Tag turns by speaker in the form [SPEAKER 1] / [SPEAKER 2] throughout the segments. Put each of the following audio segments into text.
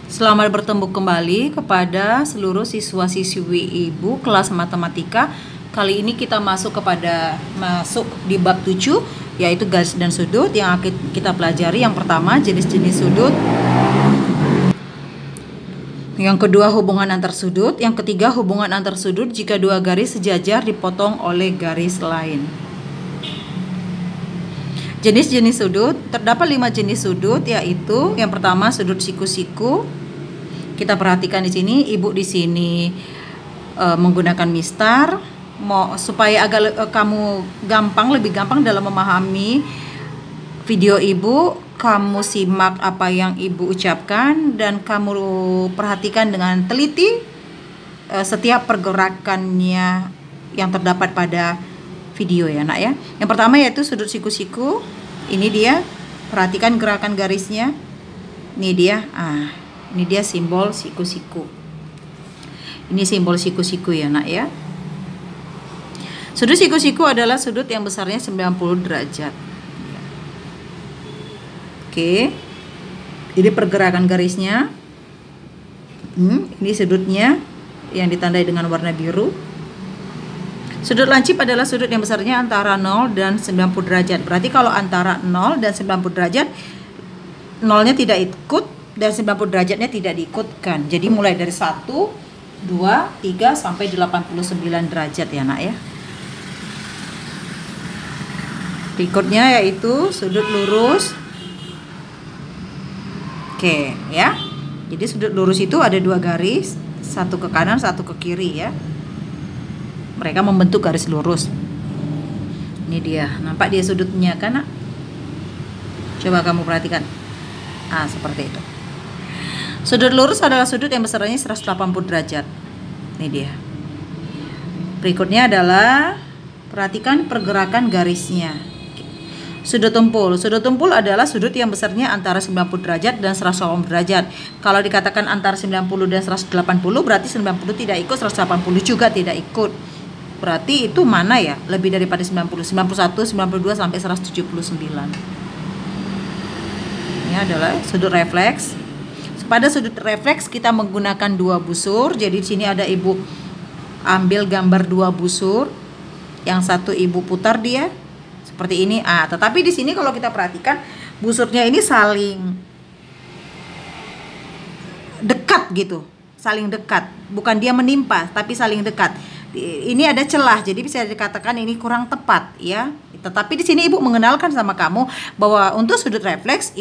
[SPEAKER 1] Selamat bertemu kembali kepada seluruh siswa-siswi Ibu kelas matematika. Kali ini kita masuk di bab 7, yaitu garis dan sudut. Yang akan kita pelajari yang pertama jenis-jenis sudut, yang kedua hubungan antar sudut, yang ketiga hubungan antar sudut jika dua garis sejajar dipotong oleh garis lain. Jenis-jenis sudut, terdapat 5 jenis sudut, yaitu yang pertama sudut siku-siku. Kita perhatikan di sini, Ibu di sini menggunakan mistar, supaya kamu lebih gampang dalam memahami video Ibu. Kamu simak apa yang Ibu ucapkan dan kamu perhatikan dengan teliti setiap pergerakannya yang terdapat pada video ya nak ya. Yang pertama yaitu sudut siku-siku. Ini dia, perhatikan gerakan garisnya. Ini dia, ini dia simbol siku-siku. Ini simbol siku-siku ya nak ya. Sudut siku-siku adalah sudut yang besarnya 90 derajat. Oke. Jadi pergerakan garisnya. Ini sudutnya yang ditandai dengan warna biru. Sudut lancip adalah sudut yang besarnya antara 0 dan 90 derajat. Berarti kalau antara 0 dan 90 derajat, 0-nya tidak ikut dan 90 derajatnya tidak diikutkan. Jadi mulai dari 1, 2, 3 sampai 89 derajat ya nak ya. Berikutnya yaitu sudut lurus. Oke ya. Jadi sudut lurus itu ada 2 garis, satu ke kanan, satu ke kiri ya. Mereka membentuk garis lurus. Ini dia, nampak dia sudutnya kan nak? Coba kamu perhatikan. Seperti itu. Sudut lurus adalah sudut yang besarnya 180 derajat. Ini dia. Berikutnya adalah perhatikan pergerakan garisnya. Sudut tumpul. Sudut tumpul adalah sudut yang besarnya antara 90 derajat dan 180 derajat. Kalau dikatakan antara 90 dan 180 berarti 90 tidak ikut, 180 juga tidak ikut. Berarti itu mana ya? Lebih daripada 90, 91, 92 sampai 179. Ini adalah sudut refleks. Pada sudut refleks kita menggunakan 2 busur. Jadi di sini ada Ibu ambil gambar 2 busur. Yang satu Ibu putar dia seperti ini. Tetapi di sini kalau kita perhatikan busurnya ini saling dekat gitu. Saling dekat. Bukan dia menimpa, tapi saling dekat. Ini ada celah, jadi bisa dikatakan ini kurang tepat ya. Tetapi di sini Ibu mengenalkan sama kamu bahwa untuk sudut refleks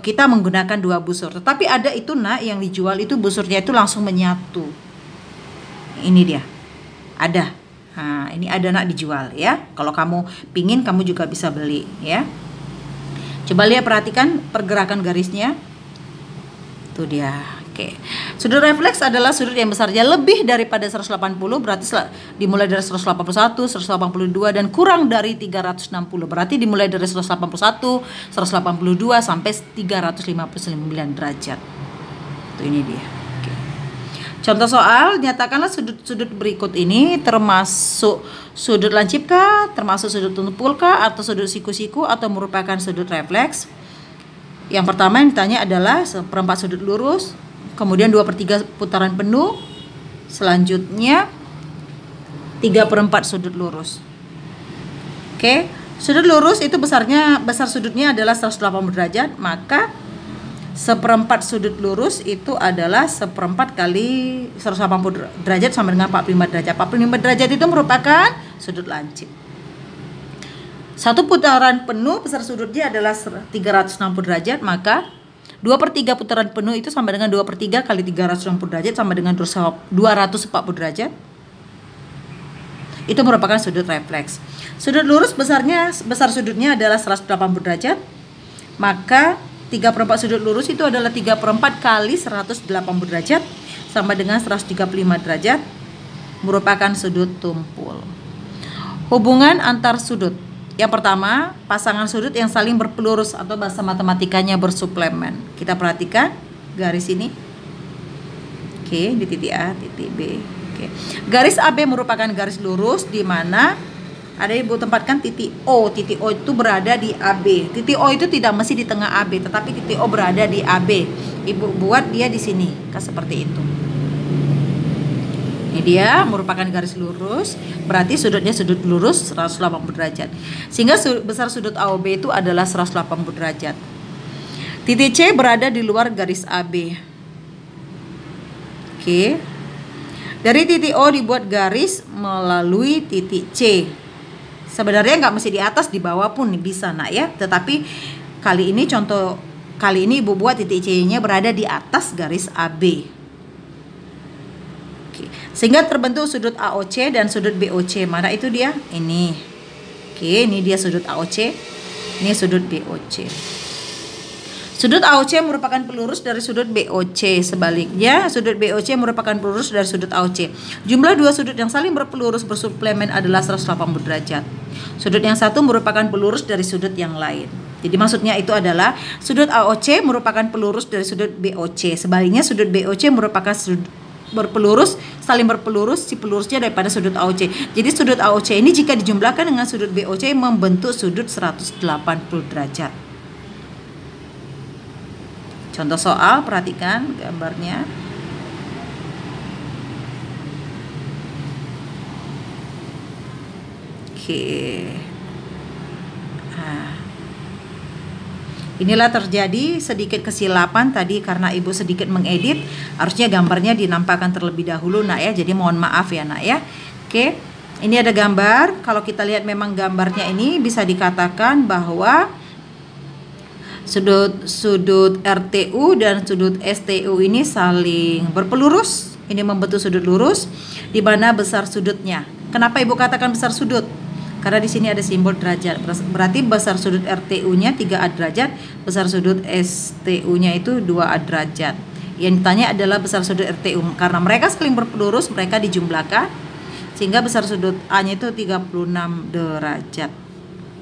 [SPEAKER 1] kita menggunakan 2 busur. Tetapi ada itu nak yang dijual itu busurnya itu langsung menyatu. Ini dia, ada. Ini ada nak dijual ya. Kalau kamu pingin kamu juga bisa beli ya. Coba lihat, perhatikan pergerakan garisnya. Itu dia. Oke. Sudut refleks adalah sudut yang besarnya lebih daripada 180, berarti dimulai dari 181, 182 dan kurang dari 360. Berarti dimulai dari 181, 182 sampai 359 derajat. Itu ini dia. Oke. Contoh soal, nyatakanlah sudut-sudut berikut ini termasuk sudut lancip kah, termasuk sudut tumpul kah, atau sudut siku-siku, atau merupakan sudut refleks. Yang pertama yang ditanya adalah seperempat sudut lurus, kemudian 2/3 putaran penuh, selanjutnya 3/4 sudut lurus. Oke, sudut lurus itu besar sudutnya adalah 180 derajat, maka seperempat sudut lurus itu adalah 1/4 kali 180 derajat sama dengan 45 derajat. 45 derajat itu merupakan sudut lancip. Satu putaran penuh besar sudutnya adalah 360 derajat, maka 2/3 putaran penuh itu sama dengan 2/3 kali 360 derajat sama dengan 240 derajat. Itu merupakan sudut refleks. Sudut lurus besar sudutnya adalah 180 derajat. Maka 3/4 sudut lurus itu adalah 3/4 kali 180 derajat sama dengan 135 derajat, merupakan sudut tumpul. Hubungan antar sudut. Yang pertama, pasangan sudut yang saling berpelurus atau bahasa matematikanya bersuplemen. Kita perhatikan garis ini. Oke, di titik A, titik B. Oke. Garis AB merupakan garis lurus di mana ada ibu tempatkan titik O. Titik O itu berada di AB. Titik O itu tidak mesti di tengah AB, tetapi titik O berada di AB. Ibu buat dia di sini, seperti itu. Ini dia merupakan garis lurus, berarti sudutnya sudut lurus 180 derajat. Sehingga besar sudut AOB itu adalah 180 derajat. Titik C berada di luar garis AB. Oke. Dari titik O dibuat garis melalui titik C. Sebenarnya nggak mesti di atas, di bawah pun bisa nak ya. Tetapi kali ini ibu buat titik C-nya berada di atas garis AB. Oke. Sehingga terbentuk sudut AOC dan sudut BOC. Mana itu dia? Ini. Oke, ini dia sudut AOC. Ini sudut BOC. Sudut AOC merupakan pelurus dari sudut BOC. Sebaliknya, sudut BOC merupakan pelurus dari sudut AOC. Jumlah dua sudut yang saling berpelurus bersuplemen adalah 180 derajat. Sudut yang satu merupakan pelurus dari sudut yang lain. Jadi maksudnya itu adalah sudut AOC merupakan pelurus dari sudut BOC. Sebaliknya, sudut BOC merupakan sudut saling berpelurus, si pelurusnya daripada sudut AOC. Jadi sudut AOC ini jika dijumlahkan dengan sudut BOC membentuk sudut 180 derajat. Contoh soal, perhatikan gambarnya. Oke. Nah, inilah terjadi sedikit kesilapan tadi karena ibu sedikit mengedit. Harusnya gambarnya dinampakkan terlebih dahulu nak ya. Jadi mohon maaf ya nak ya. Oke. Ini ada gambar. Kalau kita lihat memang gambarnya ini bisa dikatakan bahwa sudut RTU dan sudut STU ini saling berpelurus. Ini membentuk sudut lurus di mana besar sudutnya. Kenapa ibu katakan besar sudut? Karena di sini ada simbol derajat. Berarti besar sudut RTU-nya 3A derajat, besar sudut STU-nya itu 2A derajat. Yang ditanya adalah besar sudut RTU. Karena mereka saling berpelurus, mereka dijumlahkan sehingga besar sudut A-nya itu 36 derajat.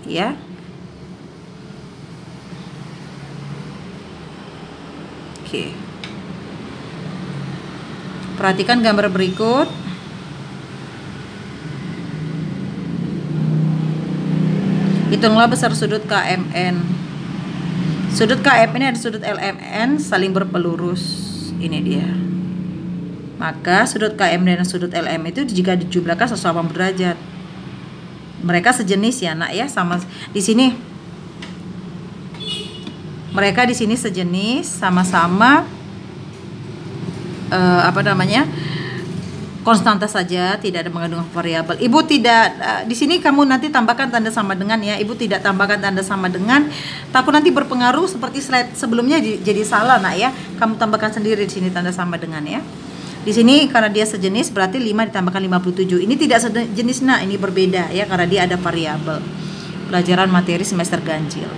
[SPEAKER 1] Ya. Oke. Perhatikan gambar berikut. Hitunglah besar sudut KMN. Sudut KMN dan sudut LMN saling berpelurus. Ini dia. Maka sudut KMN dan sudut LM itu jika dijumlahkan 180 derajat. Mereka sejenis ya nak ya, sama di sini. Mereka di sini sejenis, sama-sama konstanta saja, tidak ada mengandung variabel. Ibu tidak di sini kamu nanti tambahkan tanda sama dengan ya. Ibu tidak tambahkan tanda sama dengan, takut nanti berpengaruh seperti slide sebelumnya jadi salah nak ya. Kamu tambahkan sendiri di sini tanda sama dengan ya. Di sini karena dia sejenis berarti 5 ditambahkan 57. Ini tidak sejenis nak, ini berbeda ya karena dia ada variabel. Pelajaran materi semester ganjil.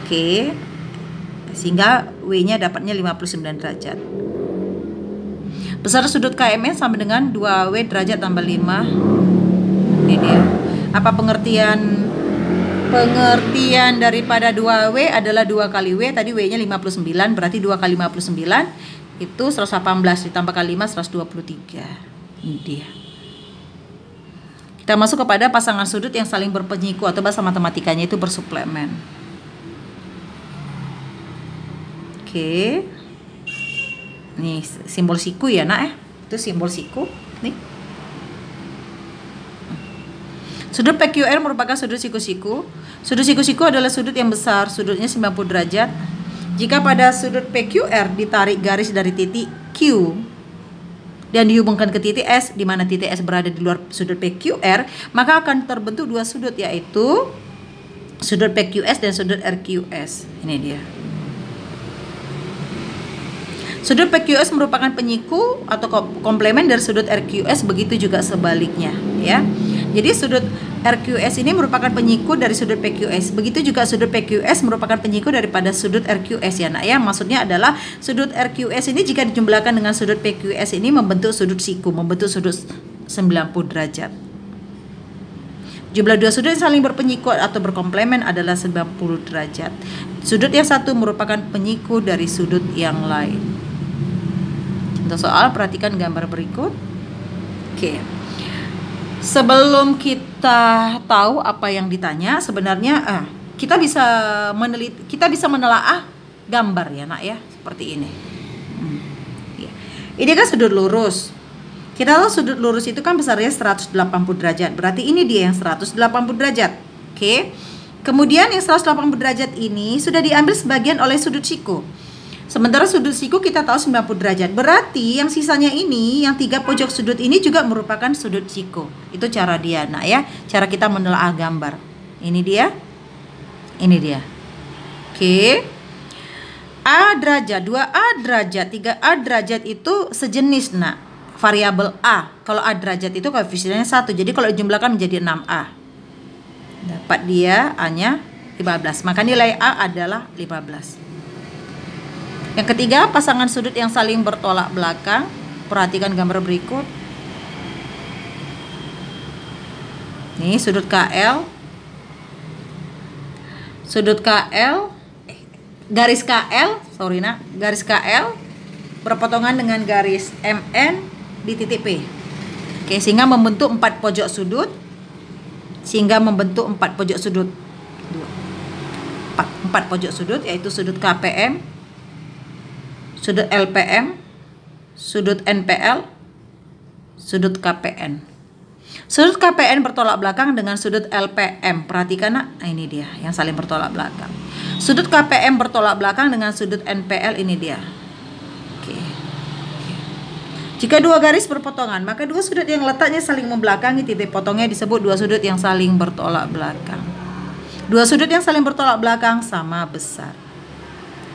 [SPEAKER 1] Oke. Sehingga W-nya dapatnya 59 derajat. Besar sudut KMN sama dengan 2W derajat tambah 5. Ini dia. Apa pengertian daripada 2W adalah 2 kali W. Tadi W-nya 59, berarti 2 kali 59 itu 118 ditambahkan 5, 123. Ini dia. Kita masuk kepada pasangan sudut yang saling berpenyiku atau bahasa matematikanya itu bersuplemen. Oke. Nih simbol siku ya nak Itu simbol siku nih. Sudut PQR merupakan sudut siku-siku. Sudut siku-siku adalah sudut yang besar, sudutnya 90 derajat. Jika pada sudut PQR ditarik garis dari titik Q dan dihubungkan ke titik S, di mana titik S berada di luar sudut PQR, maka akan terbentuk dua sudut, yaitu sudut PQS dan sudut RQS. Ini dia. Sudut PQS merupakan penyiku atau komplemen dari sudut RQS, begitu juga sebaliknya ya. Jadi sudut RQS ini merupakan penyiku dari sudut PQS. Begitu juga sudut PQS merupakan penyiku daripada sudut RQS ya nak ya. Maksudnya adalah sudut RQS ini jika dijumlahkan dengan sudut PQS ini membentuk sudut siku, membentuk sudut 90 derajat. Jumlah dua sudut yang saling berpenyiku atau berkomplemen adalah 90 derajat. Sudut yang satu merupakan penyiku dari sudut yang lain. Untuk soal, perhatikan gambar berikut. Oke. Sebelum kita tahu apa yang ditanya, sebenarnya kita bisa menelaah gambar ya nak ya, seperti ini. Ya. Ini kan sudut lurus. Kita tahu sudut lurus itu kan besarnya 180 derajat. Berarti ini dia yang 180 derajat. Oke. Kemudian yang 180 derajat ini sudah diambil sebagian oleh sudut siku. Sementara sudut siku kita tahu 90 derajat. Berarti yang sisanya ini, yang 3 pojok sudut ini juga merupakan sudut siku. Itu cara dia, nak ya. Cara kita menelaah gambar. Ini dia. Ini dia. Oke. A derajat, 2A derajat, 3A derajat itu sejenis, nak. Variabel A. Kalau A derajat itu koefisiennya 1. Jadi kalau dijumlahkan menjadi 6A. Dapat dia A-nya 15. Maka nilai A adalah 15. Yang ketiga, pasangan sudut yang saling bertolak belakang. Perhatikan gambar berikut. Nih sudut KL. Sudut KL, garis KL, garis KL berpotongan dengan garis MN di titik P. Oke, sehingga membentuk 4 pojok sudut. Empat pojok sudut, yaitu sudut KPM, sudut LPM, sudut NPL, sudut KPN. Sudut KPN bertolak belakang dengan sudut LPM. Perhatikan nak, nah, ini dia yang saling bertolak belakang. Sudut KPM bertolak belakang dengan sudut NPL, ini dia. Oke. Jika dua garis berpotongan, maka dua sudut yang letaknya saling membelakangi titik potongnya disebut dua sudut yang saling bertolak belakang. Dua sudut yang saling bertolak belakang sama besar.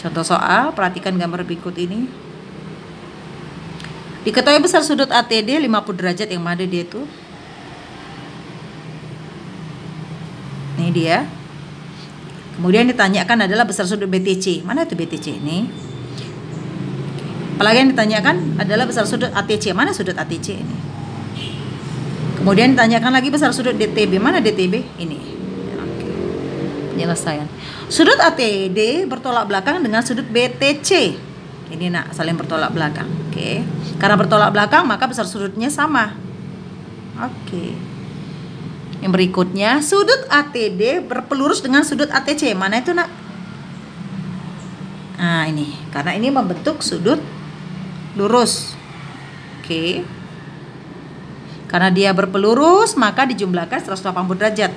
[SPEAKER 1] Contoh soal, perhatikan gambar berikut ini. Diketahui besar sudut ATD 50 derajat, yang mana dia itu? Ini dia. Kemudian ditanyakan adalah besar sudut BTC. Mana itu BTC ini? Apalagi yang ditanyakan adalah besar sudut ATC. Mana sudut ATC ini? Kemudian ditanyakan lagi besar sudut DTB. Mana DTB? Ini. Oke. Penyelesaian. Sudut ATD bertolak belakang dengan sudut BTC. Ini nak, saling bertolak belakang. Oke. Karena bertolak belakang maka besar sudutnya sama. Oke. Yang berikutnya, sudut ATD berpelurus dengan sudut ATC. Mana itu nak? Nah ini, karena ini membentuk sudut lurus. Oke. Karena dia berpelurus maka dijumlahkan 180 derajat.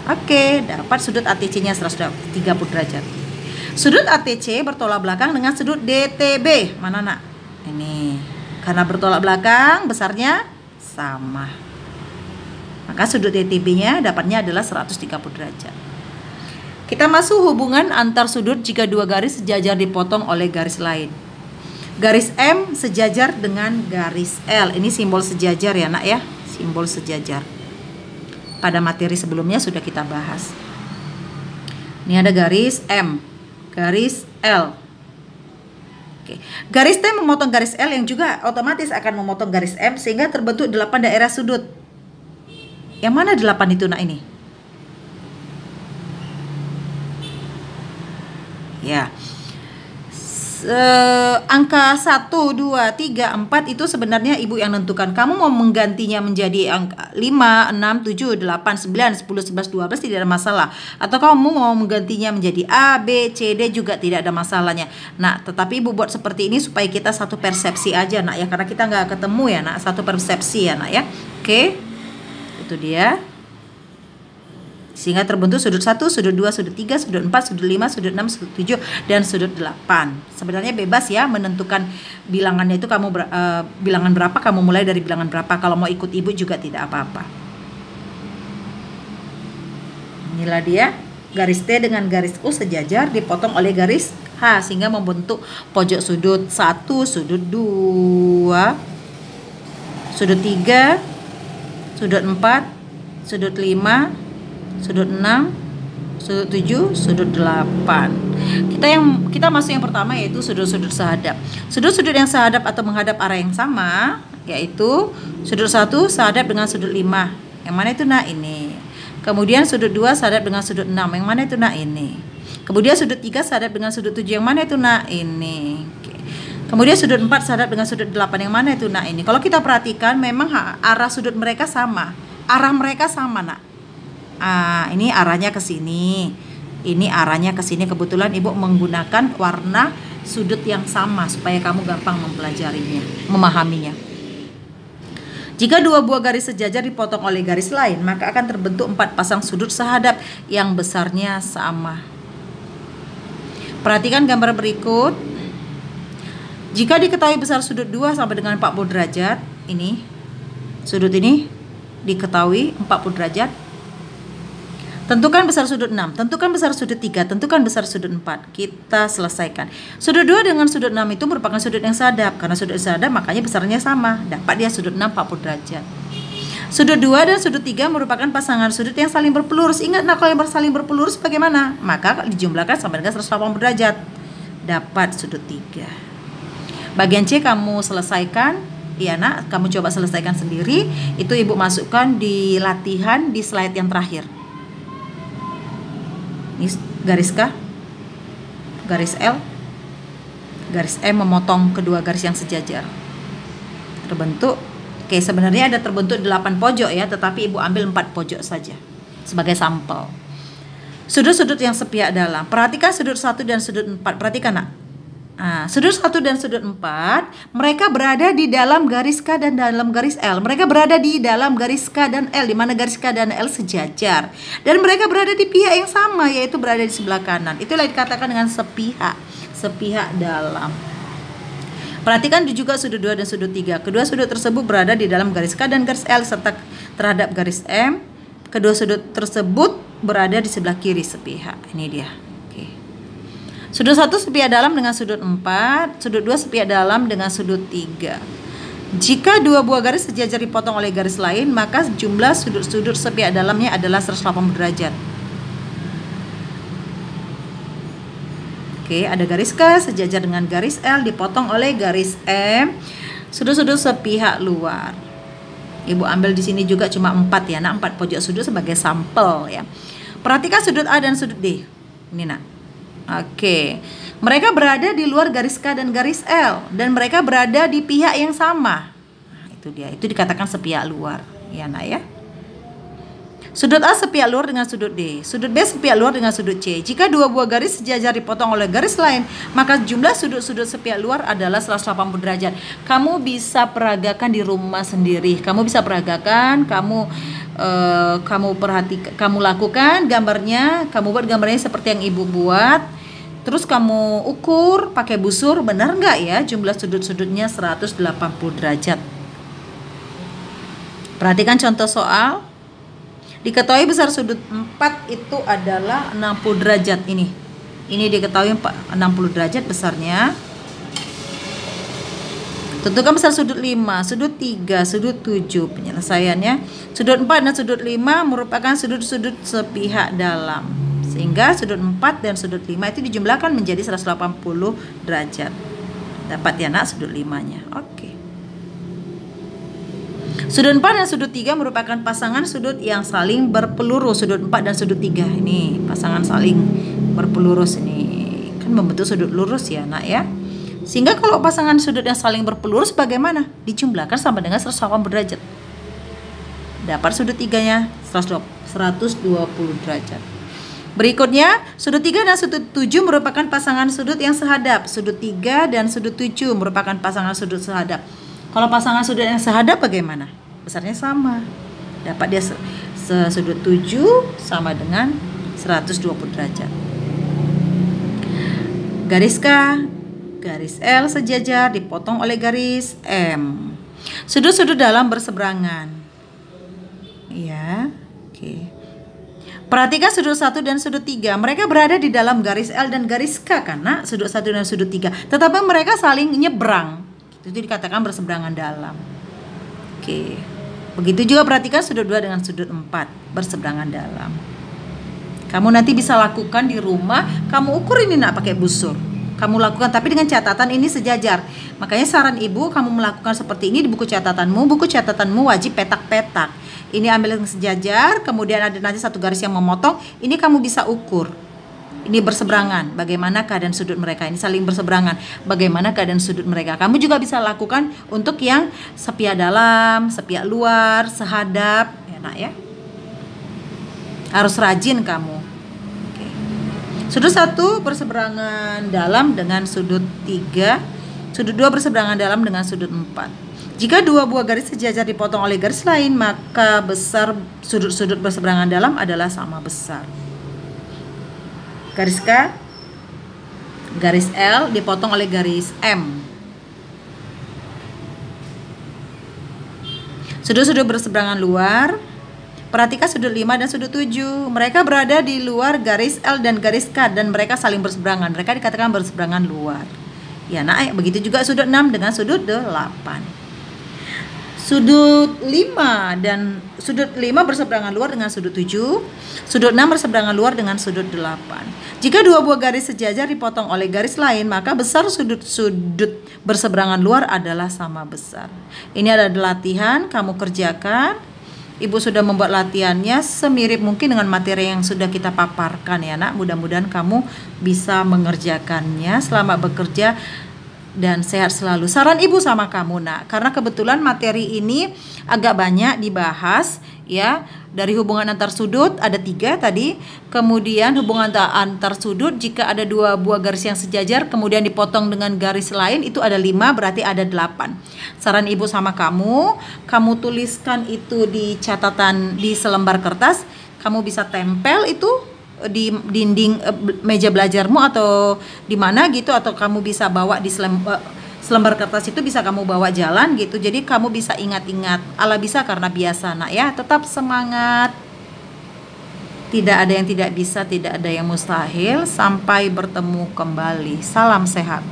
[SPEAKER 1] Oke, dapat sudut ATC-nya 130 derajat. Sudut ATC bertolak belakang dengan sudut DTB. Mana nak? Ini. Karena bertolak belakang, besarnya sama. Maka sudut DTB-nya dapatnya adalah 130 derajat. Kita masuk hubungan antar sudut jika dua garis sejajar dipotong oleh garis lain. Garis M sejajar dengan garis L. Ini simbol sejajar ya nak ya. Simbol sejajar. Pada materi sebelumnya sudah kita bahas. Ini ada garis M, garis L. Oke. Garis T memotong garis L yang juga otomatis akan memotong garis M sehingga terbentuk 8 daerah sudut. Yang mana 8 itu nak ini? Ya. Angka 1, 2, 3, 4 itu sebenarnya ibu yang nentukan. Kamu mau menggantinya menjadi angka 5, 6, 7, 8, 9, 10, 11, 12 tidak ada masalah. Atau kamu mau menggantinya menjadi A, B, C, D juga tidak ada masalahnya. Nah, tetapi ibu buat seperti ini supaya kita satu persepsi aja nak ya. Karena kita nggak ketemu ya nak, satu persepsi ya nak ya. Oke, itu dia. Sehingga terbentuk sudut 1, sudut 2, sudut 3, sudut 4, sudut 5, sudut 6, sudut 7, dan sudut 8. Sebenarnya bebas ya menentukan bilangannya itu kamu bilangan berapa, kamu mulai dari bilangan berapa. Kalau mau ikut ibu juga tidak apa-apa. Inilah dia, garis T dengan garis U sejajar dipotong oleh garis H sehingga membentuk pojok sudut 1, sudut 2, sudut 3, sudut 4, sudut 5, sudut 6, sudut 7, sudut 8. Kita masuk yang pertama yaitu sudut-sudut sehadap. Sudut-sudut yang sehadap atau menghadap arah yang sama yaitu sudut 1 sehadap dengan sudut 5. Yang mana itu nak? Ini. Kemudian sudut 2 sehadap dengan sudut 6. Yang mana itu nak? Ini. Kemudian sudut 3 sehadap dengan sudut 7. Yang mana itu nak? Ini. Oke. Kemudian sudut 4 sehadap dengan sudut 8 yang mana itu? Nah ini kalau kita perhatikan memang arah sudut mereka sama. Arah mereka sama nak. Ini arahnya ke sini. Ini arahnya ke sini. Kebetulan ibu menggunakan warna sudut yang sama supaya kamu gampang mempelajarinya, memahaminya. Jika dua buah garis sejajar dipotong oleh garis lain, maka akan terbentuk 4 pasang sudut sehadap yang besarnya sama. Perhatikan gambar berikut. Jika diketahui besar sudut 2 sampai dengan 40 derajat, ini sudut ini diketahui 40 derajat. Tentukan besar sudut 6, tentukan besar sudut 3, tentukan besar sudut 4. Kita selesaikan. Sudut 2 dengan sudut 6 itu merupakan sudut yang sehadap. Karena sudut sehadap makanya besarnya sama. Dapat dia sudut 6 40 derajat. Sudut 2 dan sudut 3 merupakan pasangan sudut yang saling berpelurus. Ingat nak, kalau yang saling berpelurus bagaimana? Maka dijumlahkan sampai dengan 180 derajat. Dapat sudut 3. Bagian C kamu selesaikan, ya nak, kamu coba selesaikan sendiri. Itu ibu masukkan di latihan di slide yang terakhir. Ini garis K, garis L, garis M memotong kedua garis yang sejajar. Terbentuk, oke sebenarnya ada terbentuk 8 pojok ya, tetapi ibu ambil 4 pojok saja sebagai sampel. Sudut-sudut yang sepihak dalam. Perhatikan sudut 1 dan sudut 4. Perhatikan nak. Sudut 1 dan sudut 4 mereka berada di dalam garis K dan dalam garis L. Mereka berada di dalam garis K dan L, di mana garis K dan L sejajar. Dan mereka berada di pihak yang sama, yaitu berada di sebelah kanan. Itulah dikatakan dengan sepihak, sepihak dalam. Perhatikan juga sudut 2 dan sudut 3. Kedua sudut tersebut berada di dalam garis K dan garis L serta terhadap garis M. Kedua sudut tersebut berada di sebelah kiri sepihak. Ini dia. Sudut 1 sepihak dalam dengan sudut 4, sudut 2 sepihak dalam dengan sudut 3. Jika dua buah garis sejajar dipotong oleh garis lain, maka jumlah sudut-sudut sepihak dalamnya adalah 180 derajat. Oke, ada garis K sejajar dengan garis L dipotong oleh garis M, sudut-sudut sepihak luar. Ibu ambil di sini juga cuma 4 ya, nak, 4 pojok sudut sebagai sampel ya. Perhatikan sudut A dan sudut D. Ini nak. Oke, mereka berada di luar garis K dan garis L, dan mereka berada di pihak yang sama. Nah, itu dia, itu dikatakan sepihak luar, ya nak ya. Sudut A sepihak luar dengan sudut D, sudut B sepihak luar dengan sudut C. Jika dua buah garis sejajar dipotong oleh garis lain, maka jumlah sudut-sudut sepihak luar adalah 180 derajat. Kamu bisa peragakan di rumah sendiri. Kamu bisa peragakan, kamu perhatikan, kamu lakukan gambarnya, kamu buat gambarnya seperti yang ibu buat. Terus kamu ukur pakai busur, benar nggak ya jumlah sudut-sudutnya 180 derajat. Perhatikan contoh soal. Diketahui besar sudut 4 itu adalah 60 derajat ini. Ini diketahui 60 derajat besarnya. Tentukan besar sudut 5, sudut 3, sudut 7. Penyelesaiannya, sudut 4 dan sudut 5 merupakan sudut-sudut sepihak dalam. Sehingga sudut 4 dan sudut 5 itu dijumlahkan menjadi 180 derajat. Dapat ya nak sudut 5-nya. Oke. Sudut 4 dan sudut 3 merupakan pasangan sudut yang saling berpelurus. Sudut 4 dan sudut 3 ini pasangan saling berpelurus, ini kan membentuk sudut lurus ya nak ya. Sehingga kalau pasangan sudut yang saling berpelurus bagaimana? Dijumlahkan sampai dengan 180 derajat. Dapat sudut 3-nya 120 derajat. Berikutnya, sudut 3 dan sudut 7 merupakan pasangan sudut yang sehadap. Sudut 3 dan sudut 7 merupakan pasangan sudut sehadap. Kalau pasangan sudut yang sehadap bagaimana? Besarnya sama. Dapat dia sudut 7 sama dengan 120 derajat. Garis K, garis L sejajar dipotong oleh garis M. Sudut-sudut dalam berseberangan. Ya, oke. Perhatikan sudut 1 dan sudut 3. Mereka berada di dalam garis L dan garis K karena sudut 1 dan sudut 3. Tetapi mereka saling nyebrang. Itu dikatakan berseberangan dalam. Oke. Begitu juga perhatikan sudut 2 dengan sudut 4 berseberangan dalam. Kamu nanti bisa lakukan di rumah. Kamu ukur ini nak pakai busur. Kamu lakukan tapi dengan catatan ini sejajar. Makanya saran ibu kamu melakukan seperti ini di buku catatanmu. Buku catatanmu wajib petak-petak. Ini ambil yang sejajar, kemudian ada nanti satu garis yang memotong. Ini kamu bisa ukur. Ini berseberangan, bagaimana keadaan sudut mereka. Ini saling berseberangan, bagaimana keadaan sudut mereka. Kamu juga bisa lakukan untuk yang sepihak dalam, sepihak luar, sehadap, ya nak ya. Harus rajin kamu. Oke. Sudut 1 berseberangan dalam dengan sudut 3. Sudut 2 berseberangan dalam dengan sudut 4. Jika dua buah garis sejajar dipotong oleh garis lain, maka besar sudut-sudut berseberangan dalam adalah sama besar. Garis K, garis L dipotong oleh garis M. Sudut-sudut berseberangan luar. Perhatikan sudut 5 dan sudut 7. Mereka berada di luar garis L dan garis K dan mereka saling berseberangan. Mereka dikatakan berseberangan luar. Ya, nah, begitu juga sudut 6 dengan sudut 8. Sudut 5 berseberangan luar dengan sudut 7. Sudut 6 berseberangan luar dengan sudut 8. Jika dua buah garis sejajar dipotong oleh garis lain, maka besar sudut-sudut berseberangan luar adalah sama besar. Ini adalah latihan, kamu kerjakan. Ibu sudah membuat latihannya semirip mungkin dengan materi yang sudah kita paparkan ya nak. Mudah-mudahan kamu bisa mengerjakannya. Selamat bekerja dan sehat selalu. Saran ibu sama kamu nak, karena kebetulan materi ini agak banyak dibahas ya. Dari hubungan antar sudut ada 3 tadi, kemudian hubungan antar sudut jika ada dua buah garis yang sejajar kemudian dipotong dengan garis lain itu ada 5, berarti ada 8. Saran ibu sama kamu tuliskan itu di catatan di selembar kertas, kamu bisa tempel itu di dinding meja belajarmu atau di mana gitu, atau kamu bisa bawa di selembar kertas itu bisa kamu bawa jalan gitu. Jadi kamu bisa ingat-ingat. Allah bisa karena biasa nak ya. Tetap semangat. Tidak ada yang tidak bisa, tidak ada yang mustahil. Sampai bertemu kembali. Salam sehat.